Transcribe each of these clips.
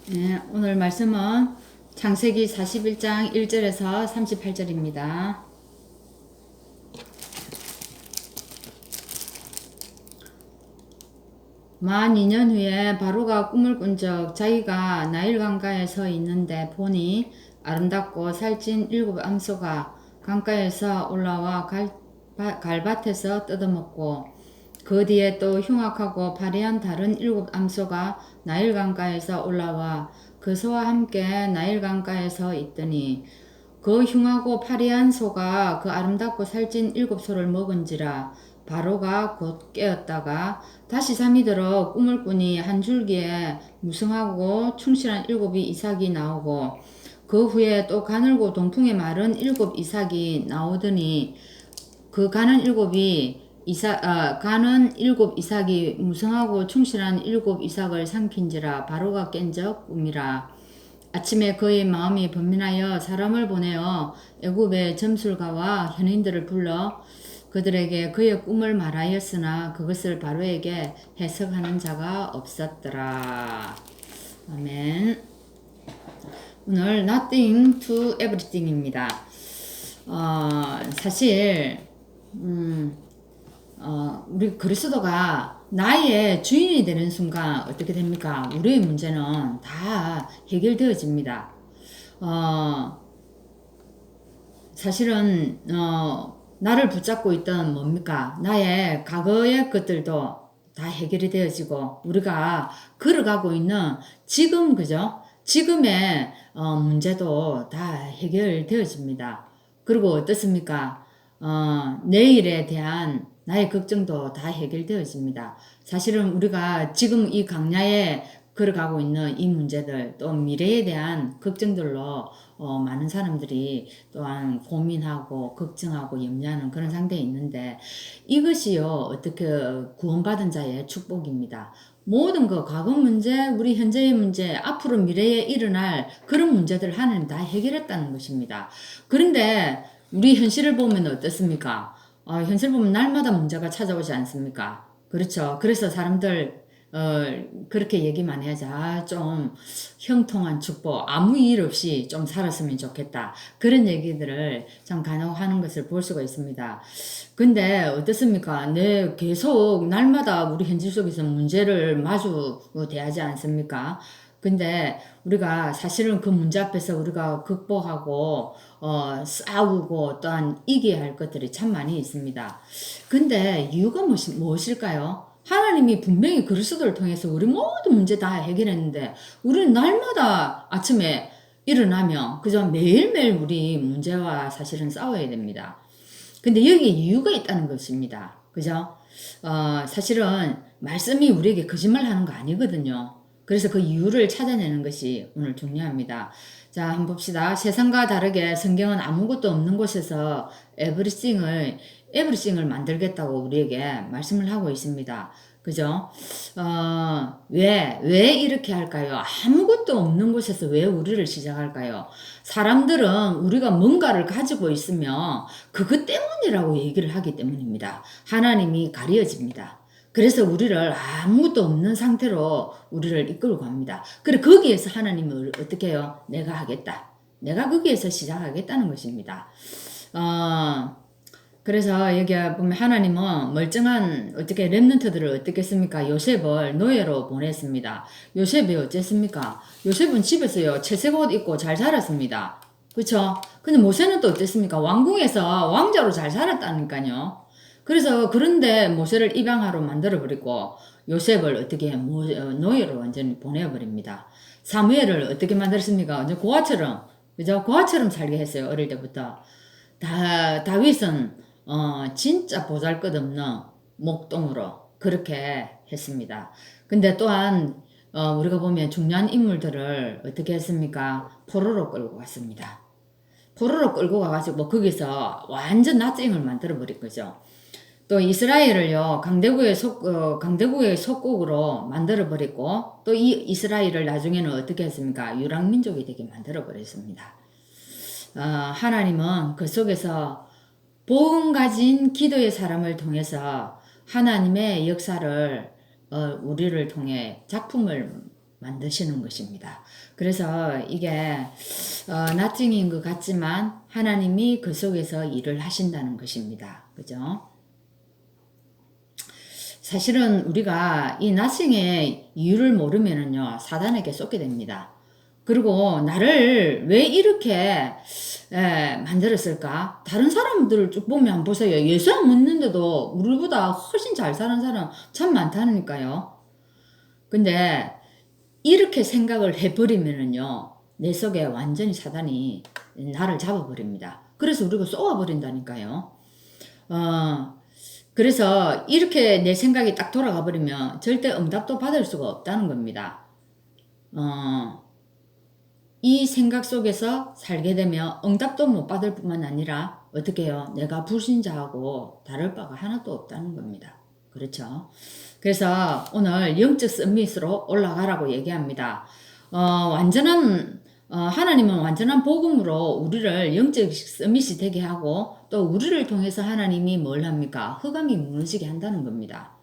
네, 오늘 말씀은 창세기 41장 1절에서 38절입니다. 만 2년 후에 바로가 꿈을 꾼 적 자기가 나일 강가에 서 있는데 보니 아름답고 살찐 7암소가 강가에서 올라와 갈밭에서 뜯어먹고 그 뒤에 또 흉악하고 파리한 다른 7암소가 나일 강가에서 올라와 그 소와 함께 나일 강가에서 있더니 그 흉하고 파리한 소가 그 아름답고 살찐 7소를 먹은지라 바로가 곧 깨었다가 다시 잠이 들어 꿈을 꾸니 한 줄기에 무성하고 충실한 7이삭이 나오고 그 후에 또 가늘고 동풍에 마른 7이삭이 나오더니 그 가는 일곱 이삭이 무성하고 충실한 7이삭을 삼킨지라 바로가 깬 적 꿈이라. 아침에 그의 마음이 번민하여 사람을 보내어 애굽의 점술가와 현인들을 불러 그들에게 그의 꿈을 말하였으나 그것을 바로에게 해석하는 자가 없었더라. 아멘. 오늘 Nothing to Everything입니다. 사실 우리 그리스도가 나의 주인이 되는 순간 어떻게 됩니까? 우리의 문제는 다 해결되어집니다. 사실은 나를 붙잡고 있던 뭡니까? 나의 과거의 것들도 다 해결이 되어지고 우리가 걸어가고 있는 지금 그죠? 지금의 문제도 다 해결되어집니다. 그리고 어떻습니까? 내일에 대한 나의 걱정도 다 해결되어집니다. 사실은 우리가 지금 이 강야에 걸어가고 있는 이 문제들 또 미래에 대한 걱정들로 많은 사람들이 또한 고민하고 걱정하고 염려하는 그런 상태에 있는데 이것이요 어떻게 구원받은 자의 축복입니다. 모든 그 과거 문제, 우리 현재의 문제, 앞으로 미래에 일어날 그런 문제들 하나님 다 해결했다는 것입니다. 그런데 우리 현실을 보면 어떻습니까? 현실 보면 날마다 문제가 찾아오지 않습니까? 그렇죠. 그래서 사람들 그렇게 얘기만 해야지. 좀 형통한 축복, 아무 일 없이 좀 살았으면 좋겠다. 그런 얘기들을 참 간혹 하는 것을 볼 수가 있습니다. 근데 어떻습니까? 계속 날마다 우리 현실 속에서 문제를 마주대하지 않습니까? 근데 우리가 사실은 그 문제 앞에서 우리가 극복하고 싸우고 또한 이겨야 할 것들이 참 많이 있습니다. 근데 이유가 무엇일까요? 하나님이 분명히 그리스도를 통해서 우리 모든 문제 다 해결했는데 우리는 날마다 아침에 일어나면 그저 매일매일 우리 문제와 사실은 싸워야 됩니다. 근데 여기에 이유가 있다는 것입니다. 그죠? 사실은 말씀이 우리에게 거짓말 하는 거 아니거든요. 그래서 그 이유를 찾아내는 것이 오늘 중요합니다. 자, 한번 봅시다. 세상과 다르게 성경은 아무것도 없는 곳에서 에브리싱을 만들겠다고 우리에게 말씀을 하고 있습니다. 그죠? 왜 이렇게 할까요? 아무것도 없는 곳에서 왜 우리를 시작할까요? 사람들은 우리가 뭔가를 가지고 있으면 그것 때문이라고 얘기를 하기 때문입니다. 하나님이 가려집니다. 그래서 우리를 아무것도 없는 상태로 우리를 이끌고 갑니다. 그래 거기에서 하나님을 어떻게 해요? 내가 하겠다. 내가 거기에서 시작하겠다는 것입니다. 그래서 여기 보면 하나님은 멀쩡한 어떻게 렘넌트들을 어떻게 했습니까? 요셉을 노예로 보냈습니다. 요셉이 어쨌습니까? 요셉은 집에서요 채색 옷 입고 잘 살았습니다. 그쵸? 근데 모세는 또 어땠습니까? 왕궁에서 왕자로 잘 살았다니까요. 그래서 그런데 모세를 입양하러 만들어버리고 요셉을 어떻게 노예로 완전히 보내버립니다. 사무엘을 어떻게 만들었습니까? 완전 고아처럼 그죠? 고아처럼 살게 했어요. 어릴 때부터. 다윗은 진짜 보잘것없는 목동으로 그렇게 했습니다. 근데 또한 우리가 보면 중요한 인물들을 어떻게 했습니까? 포로로 끌고 갔습니다. 포로로 끌고 가가지고 뭐 거기서 완전 나쟁을 만들어 버린 거죠. 또 이스라엘을요 강대국의 속국으로 만들어 버리고 또 이 이스라엘을 나중에는 어떻게 했습니까? 유랑민족이 되게 만들어 버렸습니다. 하나님은 그 속에서 복음 가진 기도의 사람을 통해서 하나님의 역사를 우리를 통해 작품을 만드시는 것입니다. 그래서 이게 nothing인 것 같지만 하나님이 그 속에서 일을 하신다는 것입니다. 그죠? 사실은 우리가 이 nothing의 이유를 모르면은요, 사단에게 쏟게 됩니다. 그리고 나를 왜 이렇게 만들었을까? 다른 사람들을 쭉 보면 보세요. 예수 안 믿는데도 우리보다 훨씬 잘 사는 사람 참 많다니까요. 근데 이렇게 생각을 해버리면은요, 내 속에 완전히 사단이 나를 잡아버립니다. 그래서 우리가 쏘아버린다니까요. 그래서 이렇게 내 생각이 딱 돌아가 버리면 절대 응답도 받을 수가 없다는 겁니다. 이 생각 속에서 살게 되면 응답도 못 받을 뿐만 아니라 어떻게 해요? 내가 불신자하고 다를 바가 하나도 없다는 겁니다. 그렇죠? 그래서 오늘 영적 서밋으로 올라가라고 얘기합니다. 하나님은 완전한 복음으로 우리를 영적 서밋이 되게 하고 또 우리를 통해서 하나님이 뭘 합니까? 흑암이 무너지게 한다는 겁니다.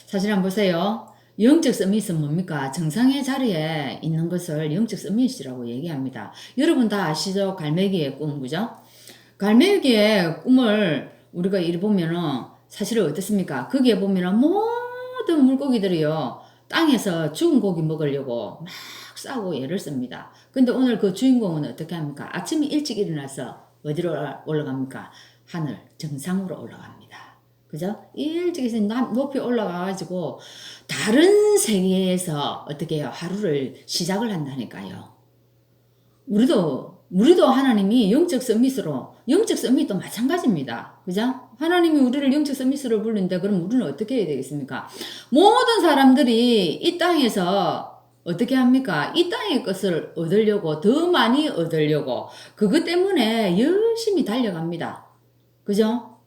사실 한번 보세요. 영적 서밋은 뭡니까? 정상의 자리에 있는 것을 영적 서밋이라고 얘기합니다. 여러분 다 아시죠? 갈매기의 꿈, 그죠? 갈매기의 꿈을 우리가 이리 보면은 사실은 어떻습니까? 거기에 보면은 모든 물고기들이요, 땅에서 죽은 고기 먹으려고 막 싸고 애를 씁니다. 근데 오늘 그 주인공은 어떻게 합니까? 아침에 일찍 일어나서 어디로 올라갑니까? 하늘, 정상으로 올라갑니다. 그죠? 일찍 높이 올라가가지고 다른 세계에서 어떻게 해요? 하루를 시작을 한다니까요. 우리도 하나님이 영적 서밋도 마찬가지입니다. 그죠? 하나님이 우리를 영적 서밋으로 부르는데 그럼 우리는 어떻게 해야 되겠습니까? 모든 사람들이 이 땅에서 어떻게 합니까? 이 땅의 것을 얻으려고, 더 많이 얻으려고, 그것 때문에 열심히 달려갑니다. 그죠?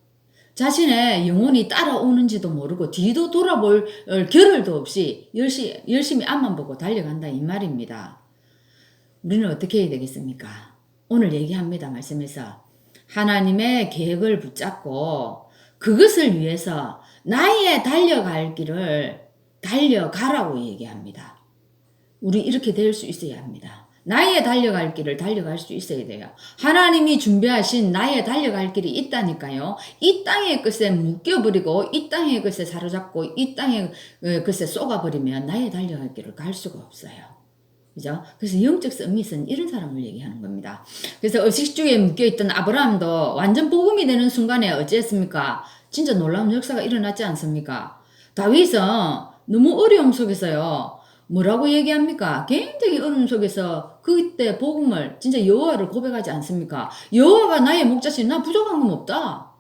자신의 영혼이 따라오는지도 모르고 뒤도 돌아볼 겨를도 없이 열심히 앞만 보고 달려간다 이 말입니다. 우리는 어떻게 해야 되겠습니까? 오늘 얘기합니다. 말씀에서 하나님의 계획을 붙잡고 그것을 위해서 나의 달려갈 길을 달려가라고 얘기합니다. 우리 이렇게 될 수 있어야 합니다. 나의 달려갈 길을 달려갈 수 있어야 돼요. 하나님이 준비하신 나의 달려갈 길이 있다니까요. 이 땅의 것에 묶여버리고 이 땅의 것에 사로잡고 이 땅의 것에 쏘가버리면 나의 달려갈 길을 갈 수가 없어요. 그죠? 그래서 영적 서밋은 이런 사람을 얘기하는 겁니다. 그래서 의식주에 묶여있던 아브라함도 완전 복음이 되는 순간에 어찌했습니까? 진짜 놀라운 역사가 일어났지 않습니까? 다윗은 너무 어려움 속에서요, 뭐라고 얘기합니까? 굉장히 어려움 속에서 그때 복음을 진짜 여호와를 고백하지 않습니까? 여호와가 나의 목자신, 나 부족한 건 없다.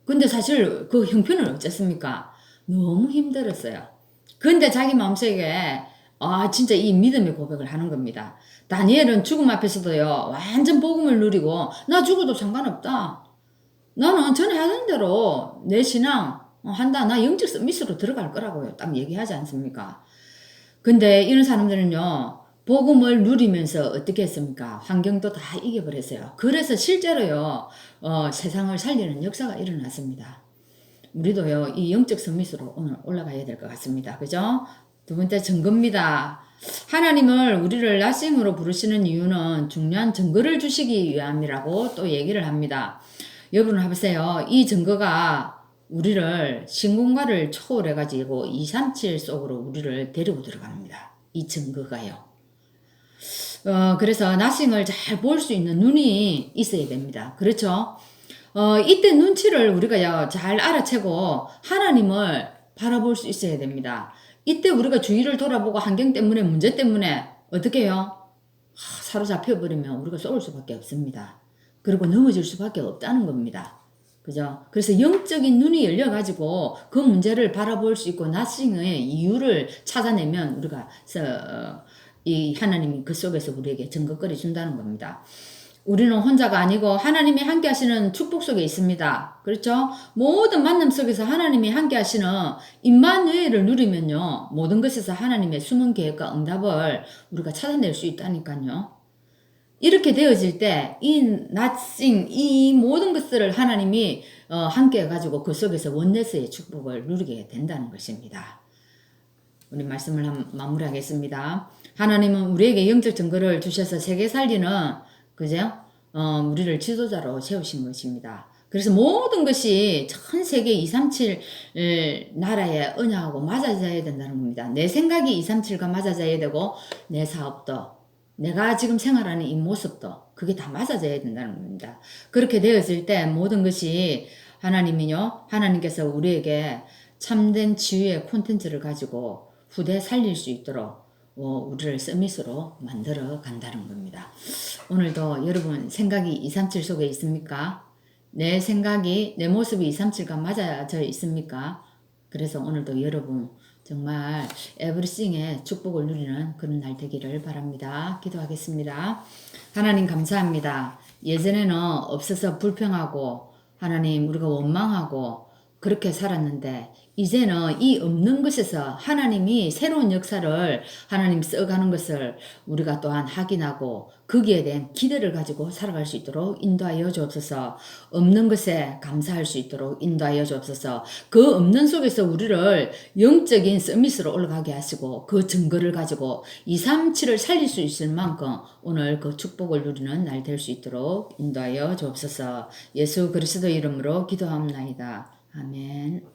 근데 사실 그 형편은 어쨌습니까? 너무 힘들었어요. 근데 자기 마음속에 진짜 이 믿음의 고백을 하는 겁니다. 다니엘은 죽음 앞에서도요, 완전 복음을 누리고 나 죽어도 상관없다. 나는 전에 하던 대로 내 신앙 한다. 나 영적 서밋으로 들어갈 거라고요. 딱 얘기하지 않습니까? 근데 이런 사람들은요, 복음을 누리면서 어떻게 했습니까? 환경도 다 이겨버렸어요. 그래서 실제로요, 세상을 살리는 역사가 일어났습니다. 우리도요, 이 영적 서밋으로 오늘 올라가야 될 것 같습니다. 그죠? 두 번째 증거입니다. 하나님을 우리를 나싱으로 부르시는 이유는 중요한 증거를 주시기 위함이라고 또 얘기를 합니다. 여러분 해보세요. 이 증거가 우리를 신공과를 초월해가지고 237 속으로 우리를 데리고 들어갑니다. 이 증거가요. 그래서 나싱을 잘 볼 수 있는 눈이 있어야 됩니다. 그렇죠? 이때 눈치를 우리가 잘 알아채고 하나님을 바라볼 수 있어야 됩니다. 이때 우리가 주위를 돌아보고 환경 때문에, 문제 때문에 어떻게 해요? 사로잡혀버리면 우리가 쏠 수밖에 없습니다. 그리고 넘어질 수밖에 없다는 겁니다. 그죠? 그래서 영적인 눈이 열려가지고 그 문제를 바라볼 수 있고 나싱의 이유를 찾아내면 우리가 이 하나님이 그 속에서 우리에게 증거거리 준다는 겁니다. 우리는 혼자가 아니고 하나님이 함께 하시는 축복 속에 있습니다. 그렇죠? 모든 만남 속에서 하나님이 함께 하시는 임마누엘을 누리면요, 모든 것에서 하나님의 숨은 계획과 응답을 우리가 찾아낼 수 있다니까요. 이렇게 되어질 때 이 모든 것들을 하나님이 함께 해가지고 그 속에서 원네스의 축복을 누리게 된다는 것입니다. 우리 말씀을 마무리하겠습니다. 하나님은 우리에게 영적 증거를 주셔서 세계 살리는 그죠? 우리를 지도자로 세우신 것입니다. 그래서 모든 것이 전 세계 237 나라의 언약하고 맞아져야 된다는 겁니다. 내 생각이 237과 맞아져야 되고 내 사업도 내가 지금 생활하는 이 모습도 그게 다 맞아져야 된다는 겁니다. 그렇게 되었을 때 모든 것이 하나님께서 우리에게 참된 치유의 콘텐츠를 가지고 후대 살릴 수 있도록 우리를 서밋으로 만들어 간다는 겁니다. 오늘도 여러분 생각이 237 속에 있습니까? 내 생각이 내 모습이 237과 맞아져 있습니까? 그래서 오늘도 여러분 정말 에브리싱의 축복을 누리는 그런 날 되기를 바랍니다. 기도하겠습니다. 하나님 감사합니다. 예전에는 없어서 불평하고 하나님 우리가 원망하고 그렇게 살았는데 이제는 이 없는 것에서 하나님이 새로운 역사를 하나님 써가는 것을 우리가 또한 확인하고 거기에 대한 기대를 가지고 살아갈 수 있도록 인도하여 주옵소서. 없는 것에 감사할 수 있도록 인도하여 주옵소서. 그 없는 속에서 우리를 영적인 서밋으로 올라가게 하시고 그 증거를 가지고 237을 살릴 수 있을 만큼 오늘 그 축복을 누리는 날 될 수 있도록 인도하여 주옵소서. 예수 그리스도 이름으로 기도합나이다. 아멘.